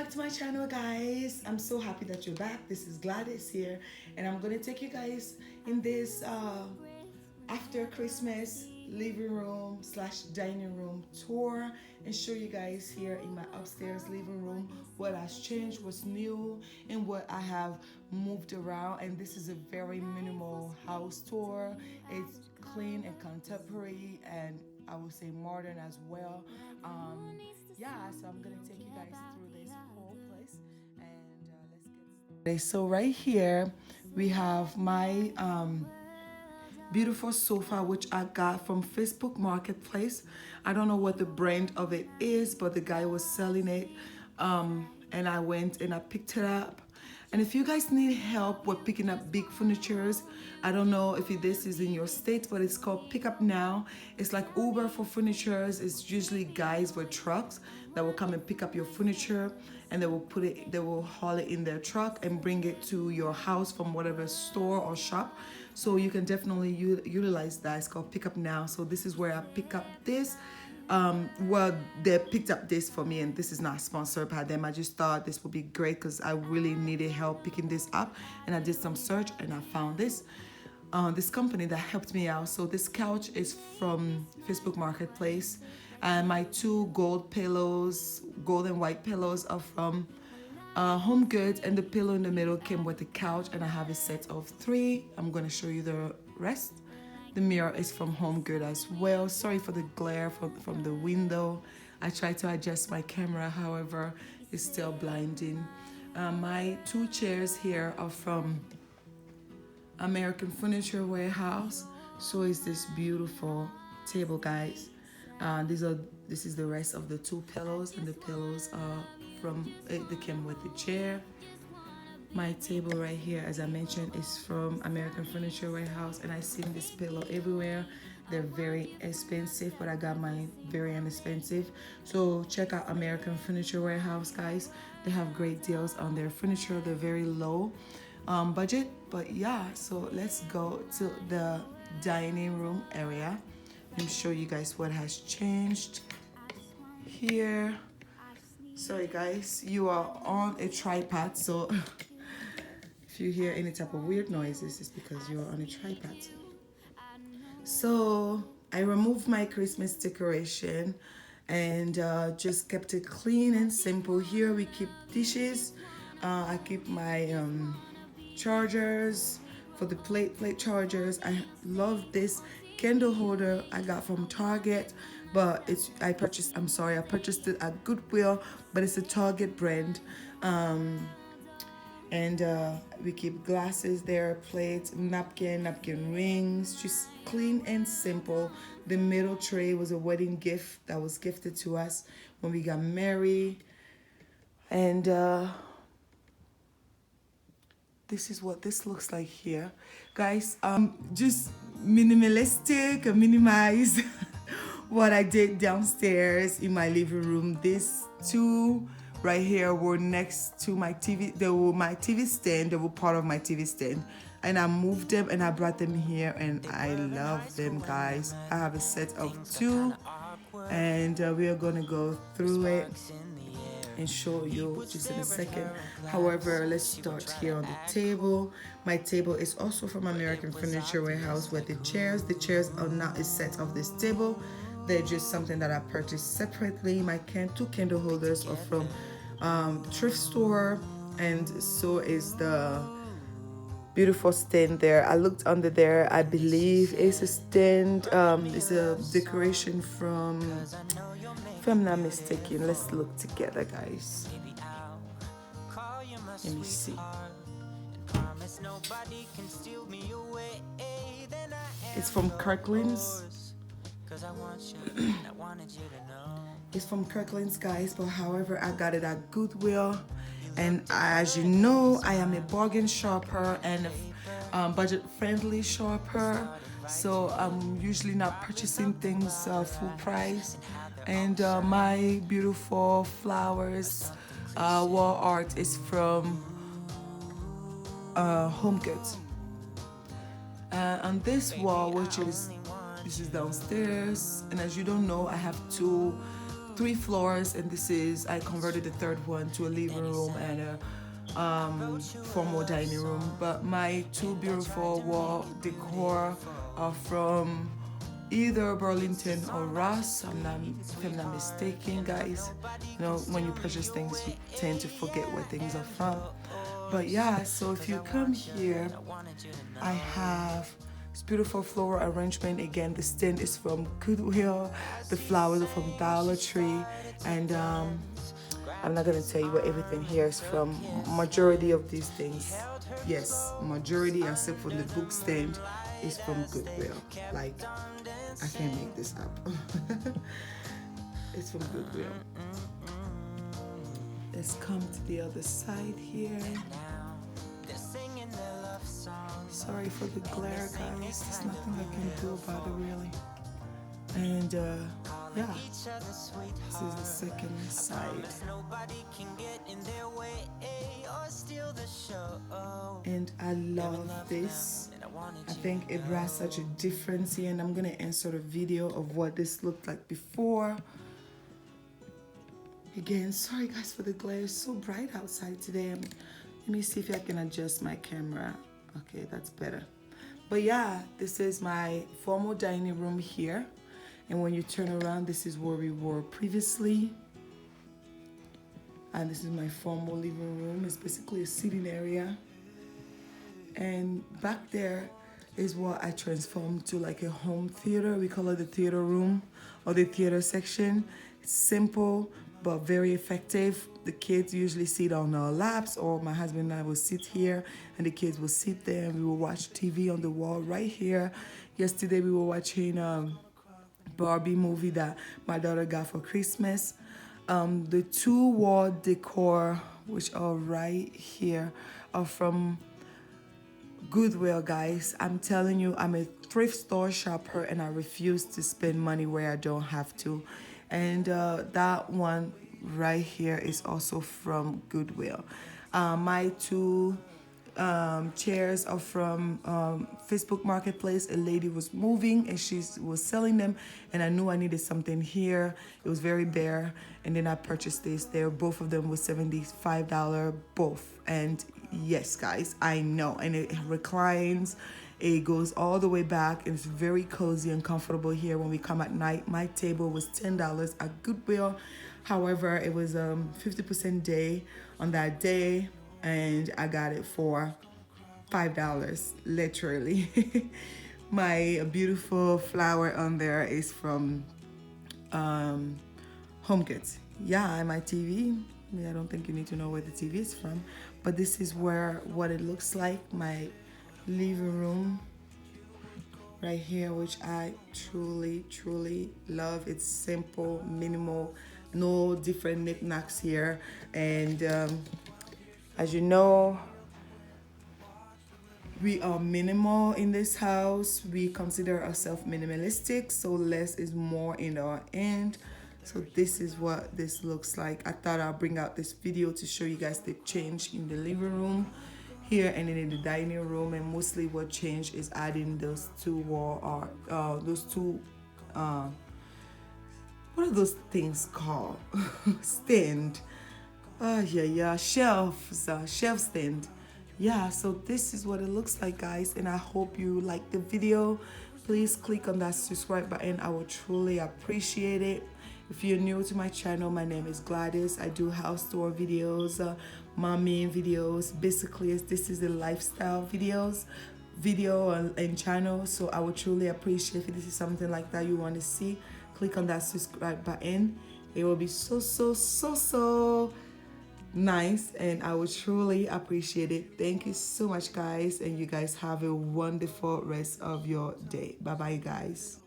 back to my channel, guys. I'm so happy that you're back. This is Gladys here, and I'm gonna take you guys in this after Christmas living room slash dining room tour and show you guys here in my upstairs living room what has changed, what's new, and what I have moved around. And this is a very minimal house tour. It's clean and contemporary, and I would say modern as well. Yeah, so I'm gonna take you guys through this whole place, and let's get started. Okay, so right here we have my beautiful sofa which I got from Facebook Marketplace. I don't know what the brand of it is, but the guy was selling it, and I went and I picked it up. And if you guys need help with picking up big furnitures, I don't know if this is in your state, but it's called Pick Up Now. It's like Uber for furnitures. It's usually guys with trucks that will come and pick up your furniture, and they will haul it in their truck and bring it to your house from whatever store or shop. So you can definitely utilize that. It's called Pick Up Now. So this is where I pick up this. Well, they picked up this for me, and this is not sponsored by them. I just thought this would be great because I really needed help picking this up, and I did some search and I found this company that helped me out. So this couch is from Facebook Marketplace, and my two gold and white pillows are from Home Goods, and the pillow in the middle came with the couch, and I have a set of three. I'm gonna show you the rest. The mirror is from Home Good as well. Sorry for the glare from the window. I tried to adjust my camera, however, it's still blinding. My two chairs here are from American Furniture Warehouse. So is this beautiful table, guys. This is the rest of the two pillows, and the pillows are from they came with the chair. My table right here, as I mentioned, is from American Furniture Warehouse, and I've seen this pillow everywhere. They're very expensive, but I got mine very inexpensive. So check out American Furniture Warehouse, guys. They have great deals on their furniture. They're very low budget, but yeah. So let's go to the dining room area and show you guys what has changed here. Sorry guys, you are on a tripod, so if you hear any type of weird noises, it's because you're on a tripod. So I removed my Christmas decoration and just kept it clean and simple. Here we keep dishes. I keep my chargers for the plate chargers. I love this candle holder I got from Target, but I purchased it at Goodwill, but it's a Target brand. And we keep glasses there, plates, napkin rings, just clean and simple. The middle tray was a wedding gift that was gifted to us when we got married. And this is what this looks like here, guys. Just minimize what I did downstairs in my living room. These two right here were next to my TV. They were my TV stand. They were part of my TV stand, and I moved them and I brought them here, and I love them, guys. I have a set of two, and we are gonna go through it and show you just in a second. However, let's start here on the table. My table is also from American Furniture Warehouse with the chairs. The chairs are not a set of this table. They're just something that I purchased separately. My two candle holders are from thrift store, and so is the beautiful stand there. I looked under there. I believe it's a stand. It's a decoration from, if I'm not mistaken. Let's look together, guys. Let me see. It's from Kirkland's. It's from Kirkland's, guys, but however, I got it at Goodwill. And as you know, I am a bargain shopper and a budget-friendly shopper, so I'm usually not purchasing things full price. And my beautiful flowers wall art is from Home Goods. On this wall, this is downstairs, and as you don't know, I have two 3 floors, and this is, I converted the third one to a living room and a formal dining room. But my 2 beautiful wall decor are from either Burlington or Ross. If I'm not mistaken, guys. You know, when you purchase things, you tend to forget where things are from. But yeah, so if you come here, I have this beautiful floral arrangement. Again, the stand is from Goodwill, the flowers are from Dollar Tree, and I'm not gonna tell you what everything here is from. Majority of these things, yes, majority except for the book stand is from Goodwill. Like, I can't make this up. It's from Goodwill. Let's come to the other side here. Sorry for the glare, guys. There's nothing I can do about it, really. And yeah, this is the second side. And I love this. I think it brought such a difference here, and I'm gonna insert a video of what this looked like before. Again, sorry guys for the glare. It's so bright outside today. Let me see if I can adjust my camera. Okay, that's better. But yeah, this is my formal dining room here. And when you turn around, this is where we were previously. And this is my formal living room. It's basically a sitting area. And back there is what I transformed to like a home theater. We call it the theater room or the theater section. It's simple, but very effective. The kids usually sit on our laps, or my husband and I will sit here and the kids will sit there and we will watch TV on the wall right here. Yesterday we were watching Barbie movie that my daughter got for Christmas. The 2 wall decor, which are right here, are from Goodwill, guys. I'm telling you, I'm a thrift store shopper and I refuse to spend money where I don't have to. And that one right here is also from Goodwill. My 2 chairs are from Facebook Marketplace. A lady was moving and she was selling them, and I knew I needed something here. It was very bare, and then I purchased this. Both of them was $75 both. And yes, guys, I know, and it reclines. It goes all the way back, and it's very cozy and comfortable here when we come at night. My table was $10 at Goodwill. However, it was 50% day on that day, and I got it for $5, literally. My beautiful flower on there is from HomeKit. Yeah, and my TV. I don't think you need to know where the TV is from, but this is what it looks like. My living room right here, which I truly love. It's simple, minimal, no different knickknacks here. And as you know, we are minimal in this house. We consider ourselves minimalistic, so less is more in our end. So this is what this looks like. I thought I'll bring out this video to show you guys the change in the living room here and then in the dining room. And mostly what changed is adding those 2 wall art, those 2 what are those things called? Stand. Shelves, shelf stand. Yeah, so this is what it looks like, guys, and I hope you like the video. Please click on that subscribe button. I will truly appreciate it. If you're new to my channel, my name is Gladys. I do house tour videos, mommy videos. Basically, this is the lifestyle video and channel. So I would truly appreciate if this is something like that you want to see. Click on that subscribe button. It will be so nice, and I would truly appreciate it. Thank you so much, guys, and you guys have a wonderful rest of your day. Bye bye, guys.